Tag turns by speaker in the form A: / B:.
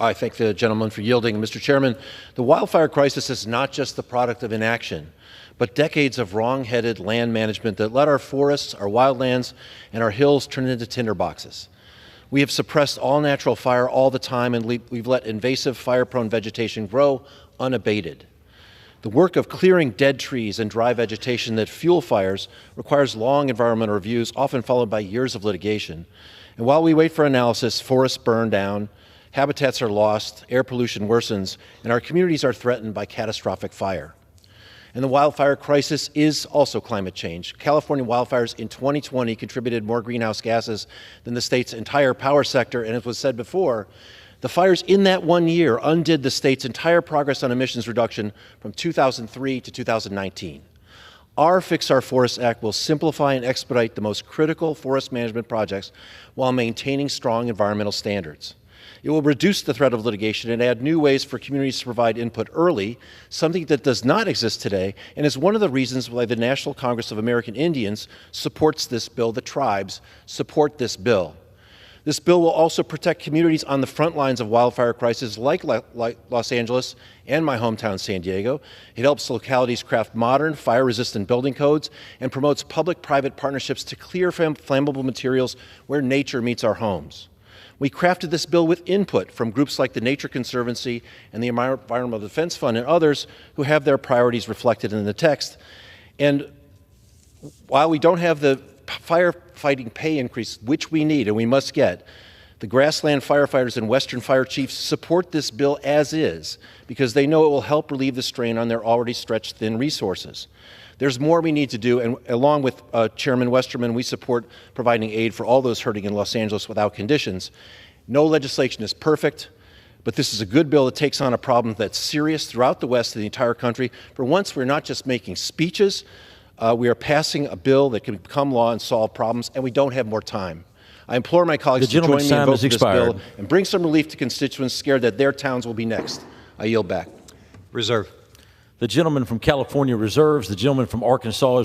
A: I thank the gentleman for yielding. Mr. Chairman, the wildfire crisis is not just the product of inaction, but decades of wrong-headed land management that let our forests, our wildlands, and our hills turn into tinderboxes. We have suppressed all natural fire all the time, and we've let invasive fire-prone vegetation grow unabated. The work of clearing dead trees and dry vegetation that fuel fires requires long environmental reviews, often followed by years of litigation. And while we wait for analysis, forests burn down, habitats are lost, air pollution worsens, and our communities are threatened by catastrophic fire. And the wildfire crisis is also climate change. California wildfires in 2020 contributed more greenhouse gases than the state's entire power sector, and as was said before, the fires in that 1 year undid the state's entire progress on emissions reduction from 2003 to 2019. Our Fix Our Forests Act will simplify and expedite the most critical forest management projects while maintaining strong environmental standards. It will reduce the threat of litigation and add new ways for communities to provide input early, something that does not exist today and is one of the reasons why the National Congress of American Indians supports this bill. The tribes support this bill. This bill will also protect communities on the front lines of wildfire crises like Los Angeles and my hometown, San Diego. It helps localities craft modern, fire-resistant building codes and promotes public-private partnerships to clear flammable materials where nature meets our homes. We crafted this bill with input from groups like the Nature Conservancy and the Environmental Defense Fund and others who have their priorities reflected in the text. And while we don't have the firefighting pay increase, which we need and we must get, the grassland firefighters and Western fire chiefs support this bill as is because they know it will help relieve the strain on their already stretched thin resources. There's more we need to do, and along with Chairman Westerman, we support providing aid for all those hurting in Los Angeles without conditions. No legislation is perfect, but this is a good bill that takes on a problem that's serious throughout the West and the entire country. For once, we're not just making speeches. We are passing a bill that can become law and solve problems, and we don't have more time. I implore my colleagues to join me in voting for this bill and bring some relief to constituents scared that their towns will be next. I yield back.
B: Reserve.
C: The gentleman from California reserves. The gentleman from Arkansas is